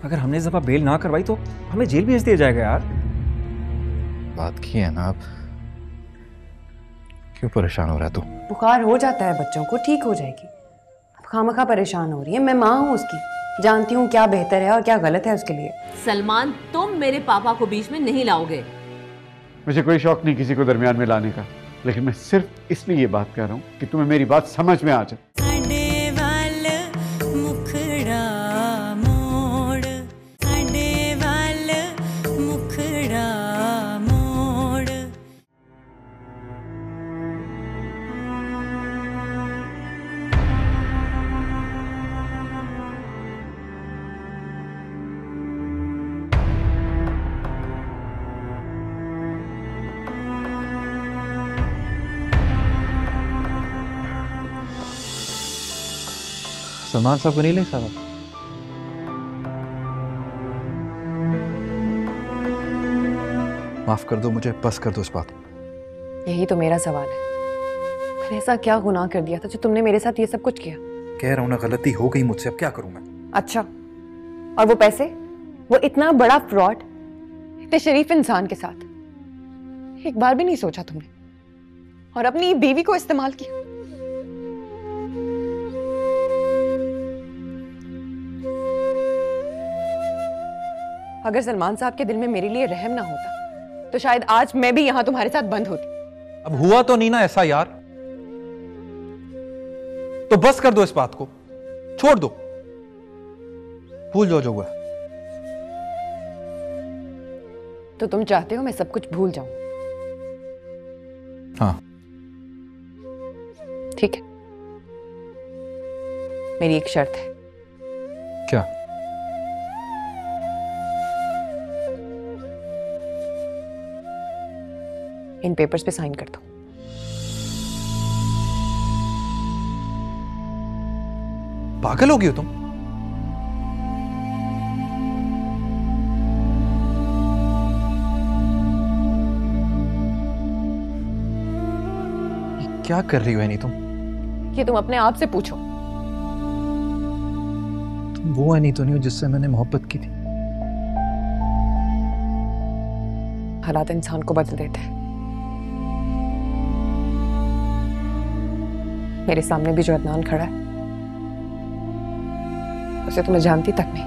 अगर हमने इस दफा बेल ना करवाई तो हमें जेल भेज दिया जाएगा यार। बात की है ना आप, क्यों परेशान हो रहा है तू? बुखार हो जाता है बच्चों को, ठीक हो जाएगी। अब खामखा परेशान हो रही है, मैं माँ हूँ उसकी, जानती हूँ क्या बेहतर है और क्या गलत है उसके लिए। सलमान, तुम मेरे पापा को बीच में नहीं लाओगे। मुझे कोई शौक नहीं किसी को दरमियान में लाने का, लेकिन मैं सिर्फ इसलिए ये बात कह रहा हूँ कि तुम्हें मेरी बात समझ में आ जाए। सलमान साहब को नहीं ले साहब? माफ कर दो मुझे, बस कर दो इस बात को। यही तो मेरा सवाल है, मैंने ऐसा क्या गुनाह कर दिया था जो तुमने मेरे साथ ये सब कुछ किया? कह रहा हूं ना, गलती हो गई मुझसे, अब क्या करूं मैं? अच्छा, और वो पैसे, वो इतना बड़ा फ्रॉड इतने शरीफ इंसान के साथ एक बार भी नहीं सोचा तुमने, और अपनी बीवी को इस्तेमाल किया। अगर सलमान साहब के दिल में मेरे लिए रहम ना होता तो शायद आज मैं भी यहां तुम्हारे साथ बंद होती। अब हुआ तो नहीं ना ऐसा यार, तो बस कर दो इस बात को, छोड़ दो, भूल जाओ जो हुआ। तो तुम चाहते हो मैं सब कुछ भूल जाऊं? हाँ। ठीक है, मेरी एक शर्त है। क्या? इन पेपर्स पे साइन कर दो। पागल हो गई हो तुम? ये क्या कर रही हो एनी तुम? ये तुम अपने आप से पूछो। तुम वो एनी तो नहीं हो जिससे मैंने मोहब्बत की थी? हालात इंसान को बदल देते हैं। मेरे सामने भी जो अदनान खड़ा है उसे तो मैं जानती तक नहीं।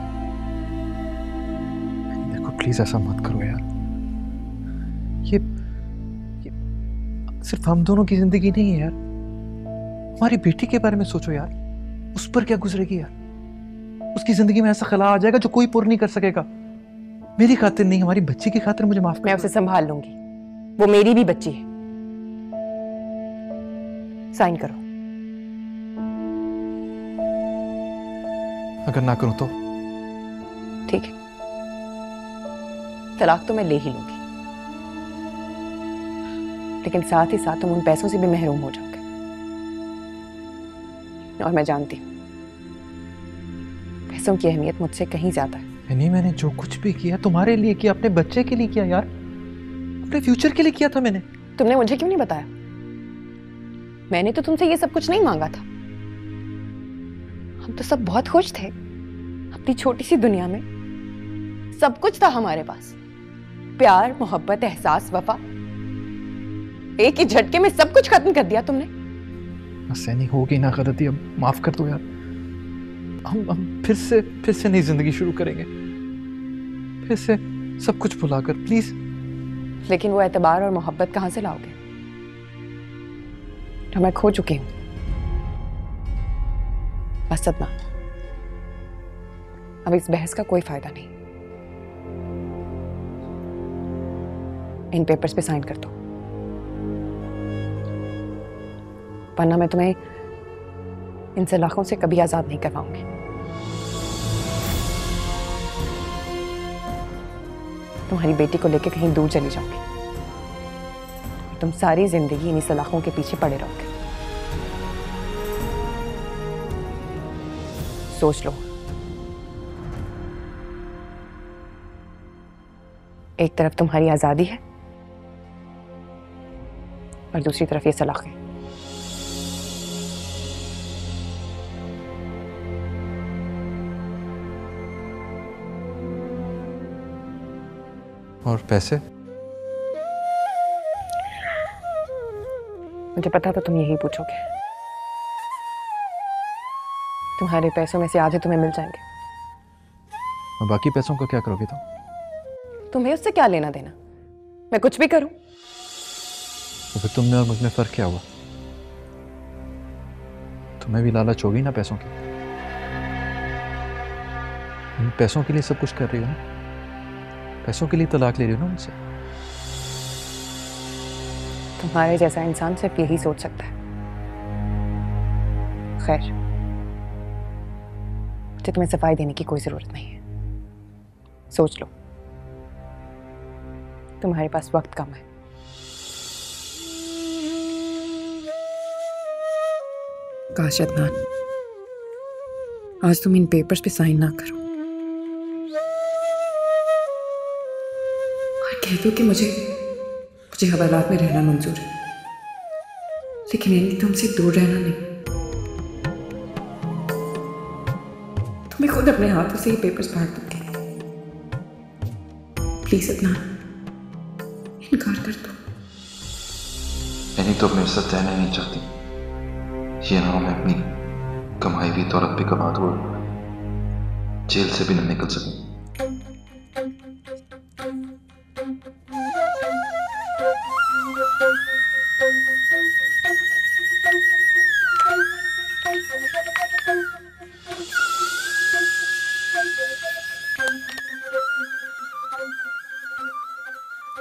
देखो प्लीज ऐसा मत करो यार, ये सिर्फ हम दोनों की जिंदगी नहीं है यार, हमारी बेटी के बारे में सोचो यार, उस पर क्या गुजरेगी यार, उसकी जिंदगी में ऐसा खला आ जाएगा जो कोई पूरा नहीं कर सकेगा। मेरी खातिर नहीं, हमारी बच्ची की खातिर मुझे माफ कर। मैं उसे संभाल लूंगी, वो मेरी भी बच्ची है। साइन करो। अगर ना करूं तो? ठीक है, तलाक तो मैं ले ही लूंगी, लेकिन साथ ही साथ तुम उन पैसों से भी महरूम हो जाओगे। और मैं जानती हूं पैसों की अहमियत मुझसे कहीं ज्यादा है। नहीं, मैंने जो कुछ भी किया तुम्हारे लिए किया, अपने बच्चे के लिए किया यार, अपने फ्यूचर के लिए किया था मैंने। तुमने मुझे क्यों नहीं बताया? मैंने तो तुमसे ये सब कुछ नहीं मांगा था। हम तो सब बहुत खुश थे अपनी छोटी सी दुनिया में, सब कुछ था हमारे पास, प्यार, मोहब्बत, एहसास, वफा। एक ही झटके में सब कुछ खत्म कर दिया तुमने। बस नहीं, होगी ना गलती, अब माफ कर दो यार। हम फिर से नई जिंदगी शुरू करेंगे, फिर से सब कुछ भुलाकर, प्लीज। लेकिन वो एतबार और मोहब्बत कहां से लाओगे जो मैं खो चुकी हूं? बस सदमा, अब इस बहस का कोई फायदा नहीं। इन पेपर्स पे साइन कर दो, वरना मैं तुम्हें इन सलाखों से कभी आजाद नहीं करवाऊंगी। तुम्हारी बेटी को लेकर कहीं दूर चली जाऊंगी, तुम सारी जिंदगी इन्हीं सलाखों के पीछे पड़े रहोगे। सोच लो, एक तरफ तुम्हारी आजादी है और दूसरी तरफ ये सलाखें। और पैसे? मुझे पता था तुम यही पूछोगे। तुम्हारे पैसों में से आधे तुम्हें मिल जाएंगे। और बाकी पैसों का क्या करोगे तुम? तुम्हें उससे क्या लेना देना? मैं कुछ भी करूं। तो फिर तुमने और मुझ में फर्क क्या हुआ? तुम्हें भी लालच होगी ना पैसों की। तुम पैसों के लिए सब कुछ कर रही हो ना, पैसों के लिए तलाक ले रही हो ना मुझसे। तुम्हारे जैसा इंसान सिर्फ यही सोच सकता है। खैर, मुझे तुम्हें सफाई देने की कोई जरूरत नहीं है। सोच लो, तुम्हारे पास वक्त कम है। काश अदनान, आज तुम इन पेपर्स पे साइन ना करो और कह दो कि मुझे हवालात में रहना मंजूर है, लेकिन इनकी तुमसे दूर रहना नहीं। तुम्हें खुद अपने हाथों से ये पेपर्स फाड़ दूंगी। प्लीज अदनान, इनकार कर दो। यानी तो मेरे साथ रहना ही नहीं चाहती। ये ना हो मैं अपनी कमाई हुई दौलत पे कमा दूँ, जेल से भी न निकल सकूं।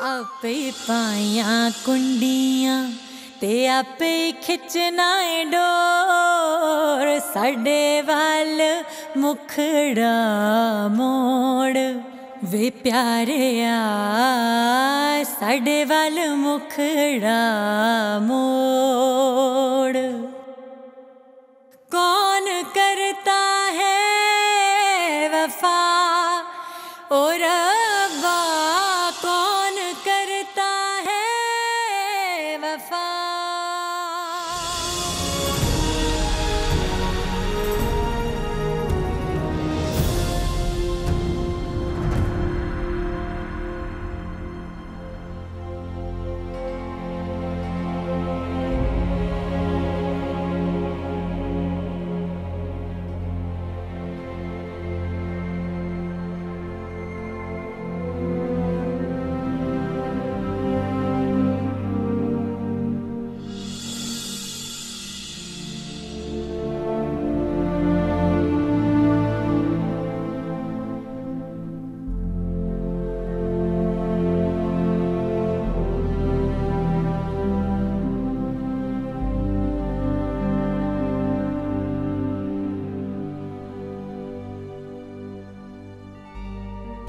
आपे पाया कुंडियां ते आपे खिंचना डोर, साडे वाल मुखड़ा मोड़ वे प्यारिया, साडे वाल मुखड़ा मोड़। कौन करता है वफा और रब्बा, कौन करता है वफा।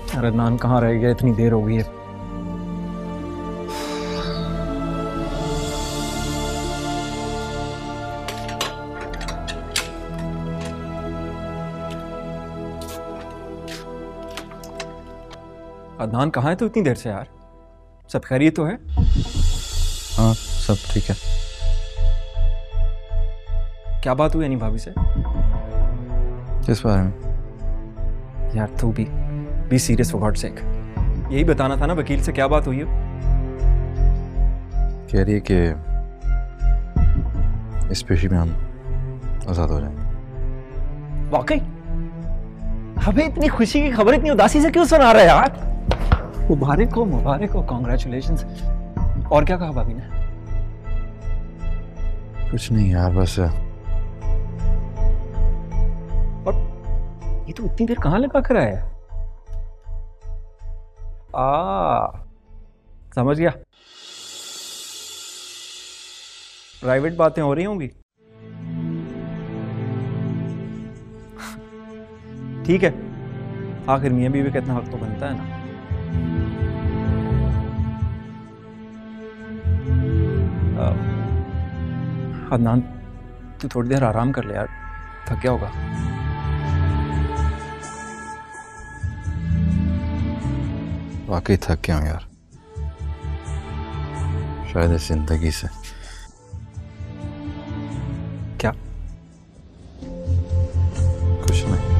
अरे अदनान कहाँ रह गया? इतनी देर हो गई है। अदनान कहाँ है तू इतनी देर से यार? सब खैरियत तो है? हाँ सब ठीक है। क्या बात हुई यानी भाभी से? किस बारे में? यार तू be serious for God sake. यही बताना था ना वकील से, क्या बात हुई है? कह रही है कि इस पेशी में हम आजाद हो जाएंगे। वाकई? हमें इतनी खुशी की खबर इतनी उदासी से क्यों सुना रहा है यार? मुबारक हो, कॉन्ग्रेचुलेशंस। और क्या कहा भाभी ने? कुछ नहीं यार, बस। और ये तो इतनी देर कहाँ लगा कर आया? समझ गया, प्राइवेट बातें हो रही होंगी। ठीक है, आखिर मियां बीवी का इतना हक तो बनता है ना। अदनान तू थोड़ी देर आराम कर ले यार, थक गया होगा। वाकई थक गया हूँ यार, शायद इस जिंदगी से। क्या? कुछ नहीं।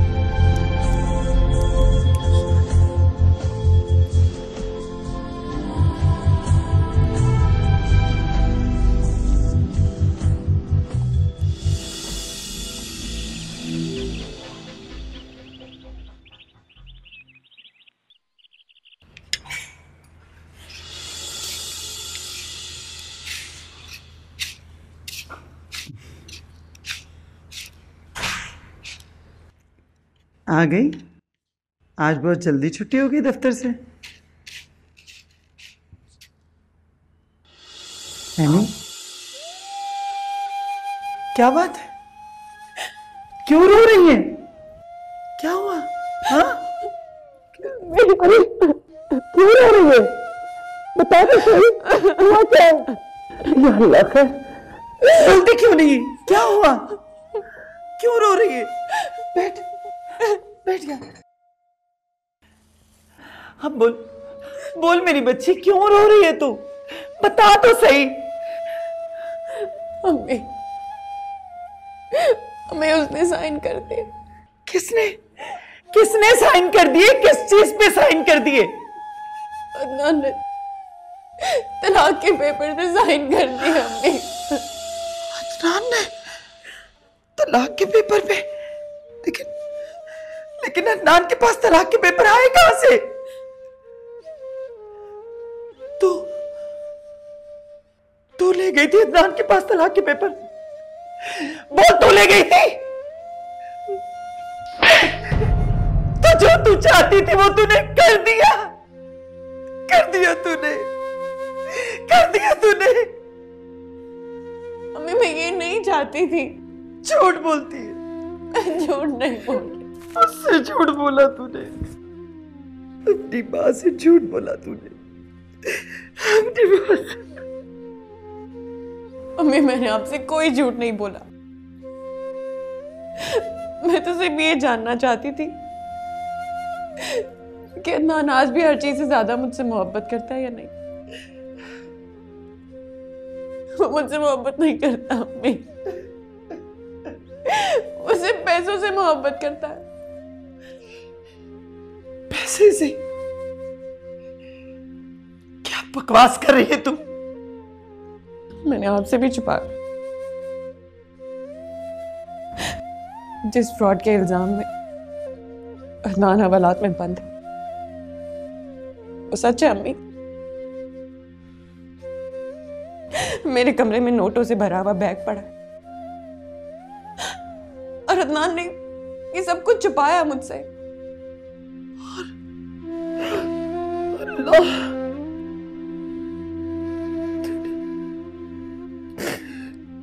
आ गई? आज बहुत जल्दी छुट्टी हो गई दफ्तर से। एनी, क्या बात है? क्यों रो रही है? क्या हुआ? हाँ? क्यों रो रही है? बता दो सही, हुआ क्या? या अल्लाह खैर, बोलती क्यों नहीं? क्या हुआ? क्यों रो रही है? बैठ बैठ जा। अब बोल बोल मेरी बच्ची, क्यों रो रही है तू? बता तो सही। अम्मी, हमें उसने साइन कर दिए। किसने? किसने साइन कर दिए? किस चीज पे साइन कर दिए? अदनान ने तलाक के पेपर पे साइन कर दिए अम्मी। अदनान ने तलाक के पेपर पे? लेकिन अदनान के पास तलाक के पेपर आए कहां से? तू ले गई थी अदनान के पास तलाक के पेपर? बोल, तू ले गई थी? तो जो तू चाहती थी वो तूने कर दिया। कर दिया तूने। अम्मी, मैं ये नहीं चाहती थी। झूठ बोलती है। झूठ नहीं बोल, मुझसे झूठ बोला तूने। अपनी माँ से झूठ बोला तूने। अपनी माँ से। अम्मी, मैंने आपसे कोई झूठ नहीं बोला। मैं तो सिर्फ ये जानना चाहती थी कि अदनान आज भी हर चीज से ज्यादा मुझसे मोहब्बत करता है या नहीं। वो मुझसे मोहब्बत नहीं करता अम्मी, वो सिर्फ पैसों से मोहब्बत करता है। पैसे से? क्या बकवास कर रही है तुम? मैंने आपसे भी छुपाया। जिस फ्रॉड के इल्जाम में अदनान हवालात में बंद है वो सच है अम्मी। मेरे कमरे में नोटों से भरा हुआ बैग पड़ा है और अदनान ने ये सब कुछ छुपाया मुझसे। अल्लाह,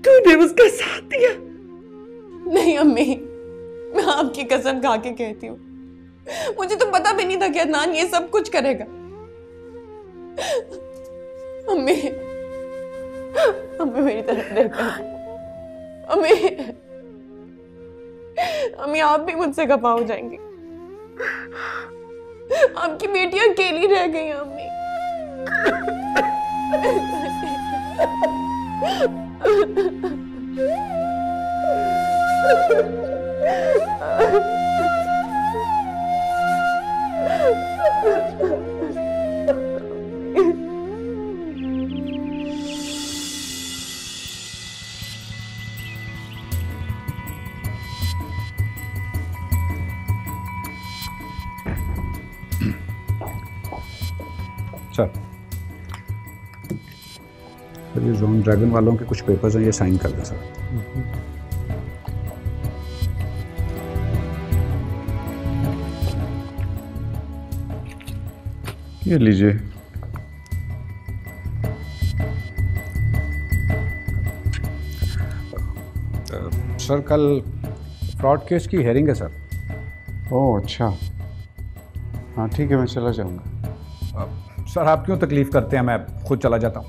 तूने उसका साथ दिया? नहीं अम्मी, मैं आपकी कसम खा के कहती हूँ, मुझे तो पता भी नहीं था कि अदनान ये सब कुछ करेगा। अम्मी, अम्मी मेरी तरफ देखो। अम्मी आप भी मुझसे खफा हो जाएंगी। आपकी बेटी अकेली रह गई है अम्मी। सर, ये जोन ड्रैगन वालों के कुछ पेपर्स हैं, ये साइन कर दें सर। ये लीजिए। सर, कल फ्रॉड केस की हेयरिंग है सर। ओह अच्छा, हाँ ठीक है, मैं चला जाऊँगा। सर, आप क्यों तकलीफ़ करते हैं, मैं खुद चला जाता हूँ।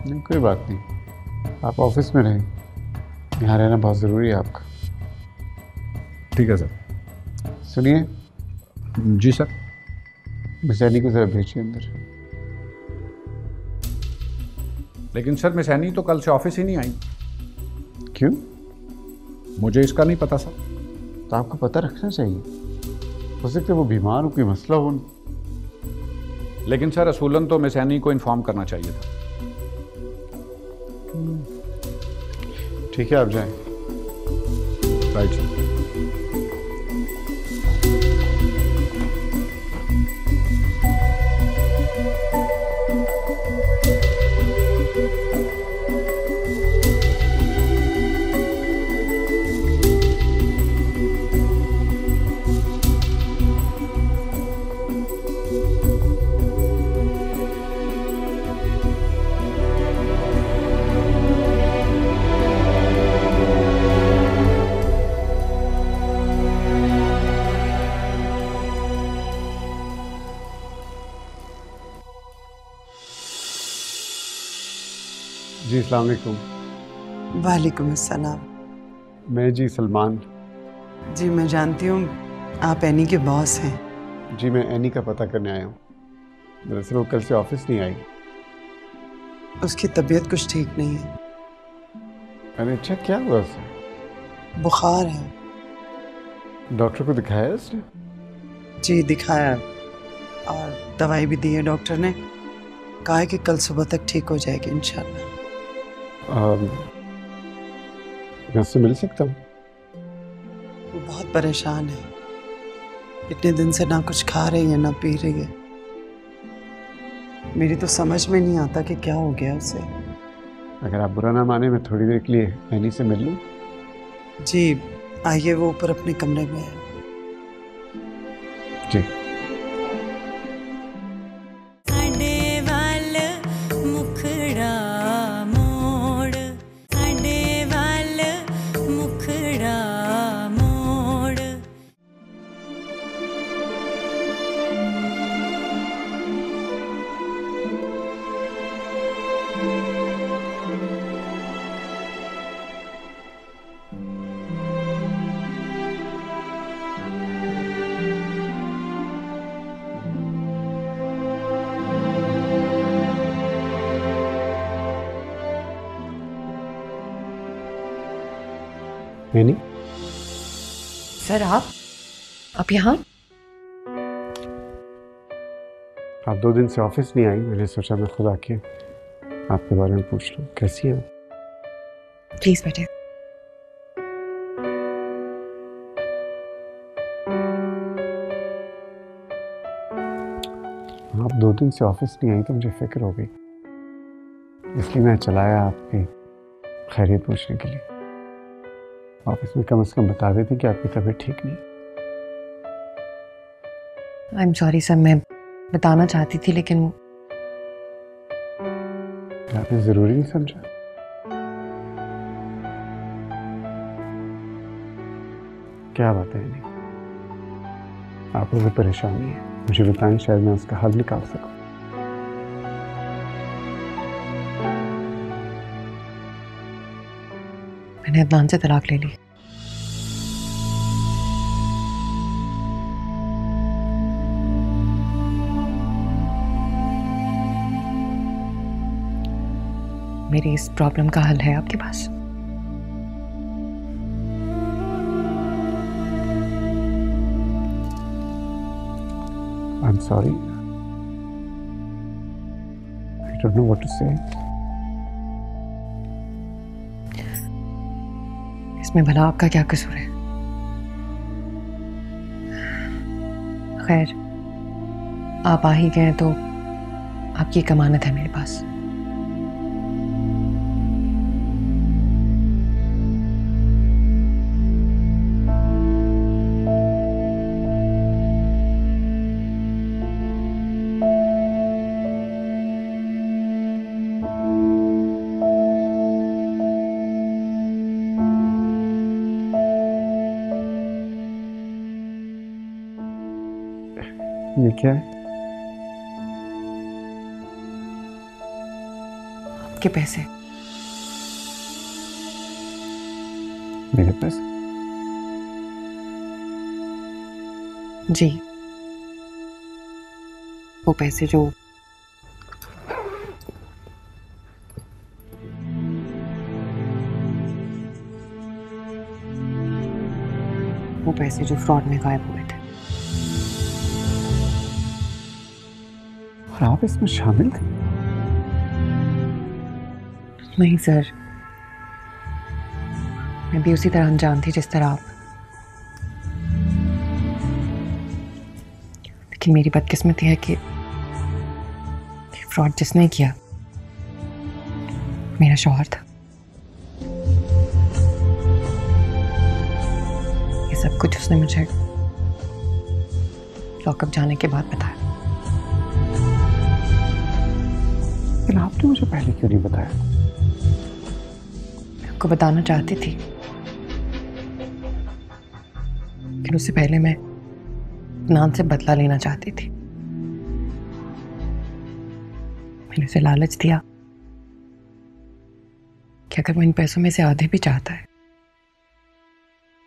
नहीं, कोई बात नहीं, आप ऑफिस में रहें, यहाँ रहना बहुत ज़रूरी है आपका। ठीक है सर। सुनिए। जी सर। मिस एनी को ज़रा भेजिए अंदर। लेकिन सर, मिस एनी तो कल से ऑफिस ही नहीं आई। क्यों? मुझे इसका नहीं पता सर। तो आपको पता रखना चाहिए, हो सकता है वो बीमार हो, कोई मसला हो। लेकिन सर, असूलन तो मिस एनी को इन्फॉर्म करना चाहिए था। ठीक है, आप जाएं। Right sir. अस्सलाम वालेकुम। वालेकुम अस्सलाम। मैं जी सलमान। जी मैं जानती हूँ आप एनी के बॉस हैं। जी मैं एनी का पता करने आया हूँ। दरअसल वो कल से ऑफिस नहीं आई। उसकी तबीयत कुछ ठीक नहीं है। अरे अच्छा, क्या हुआ उसे? बुखार है। डॉक्टर को दिखाया उसने? जी दिखाया और दवाई भी दी है। डॉक्टर ने कहा है कि कल सुबह तक ठीक हो जाएगी इंशाल्लाह। मैं उससे मिल सकता हूँ? वो बहुत परेशान है। इतने दिन से ना कुछ खा रही है ना पी रही है। मेरी तो समझ में नहीं आता कि क्या हो गया उसे। अगर आप बुरा ना माने मैं थोड़ी देर के लिए एनी से मिल लूँ? जी आइए, वो ऊपर अपने कमरे में है। जी। साडे वाल मुखड़ा मोड़, साडे वाल मुखड़ा मोड़। एनी? सर आप यहाँ? आप 2 दिन से ऑफिस नहीं आई, मैंने सोचा मैं खुद आके आपके बारे में पूछ लूँ। कैसी हैं? प्लीज बैठे। आप 2 दिन से ऑफिस नहीं आई तो मुझे फिक्र हो गई, इसलिए मैं चला आया आपकी खैरियत पूछने के लिए। ऑफिस में कम से कम बता देती कि आपकी तबीयत ठीक नहीं। आई एम सॉरी सर, मैं बताना चाहती थी लेकिन आपने जरूरी नहीं समझा? क्या बात है नहीं? आपको कोई परेशानी है मुझे बताएं, शायद मैं उसका हल निकाल सकूं। मैंने अदनान से तलाक ले ली। मेरी इस प्रॉब्लम का हल है आपके पास? I'm sorry. I don't know what to say. इसमें भला आपका क्या कसूर है? खैर, आप आ ही गए तो आपकी एक अमानत है मेरे पास। ये क्या है? आपके पैसे। मेरे पैसे? जी, वो पैसे जो फ्रॉड में गायब हुए थे। और आप इसमें शामिल थे? नहीं सर, मैं भी उसी तरह अनजान थी जिस तरह आप। लेकिन मेरी बदकिस्मती है कि फ्रॉड जिसने किया मेरा शौहर था। ये सब कुछ उसने मुझे लॉकअप जाने के बाद बताया। लेकिन आपने मुझे पहले क्यों नहीं बताया? मैं आपको बताना चाहती थी, लेकिन उससे पहले मैं नान से बदला लेना चाहती थी। मैंने उसे लालच दिया कि अगर वो इन पैसों में से आधे भी चाहता है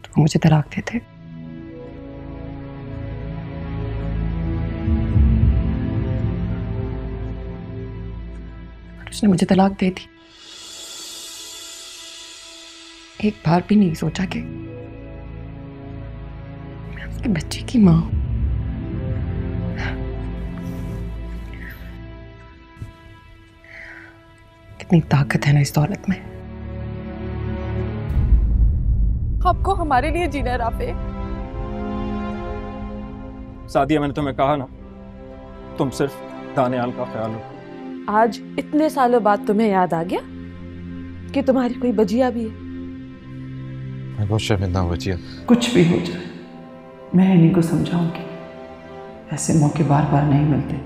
तो वो मुझे तलाक देते। उसने मुझे तलाक दे दी। एक बार भी नहीं सोचा कि मैं उसके बच्चे की मां हूं। कितनी ताकत है ना इस दौलत में। आपको हमारे लिए जीना है राफे। सादिया, मैंने तुम्हें कहा ना, तुम सिर्फ दानियाल का ख्याल रखो। आज इतने सालों बाद तुम्हें याद आ गया कि तुम्हारी कोई बजिया भी है। मैं बहुत शर्मिंदा हूँ बचिया। कुछ भी हो जाए मैं इन्हीं को समझाऊंगी, ऐसे मौके बार बार नहीं मिलते।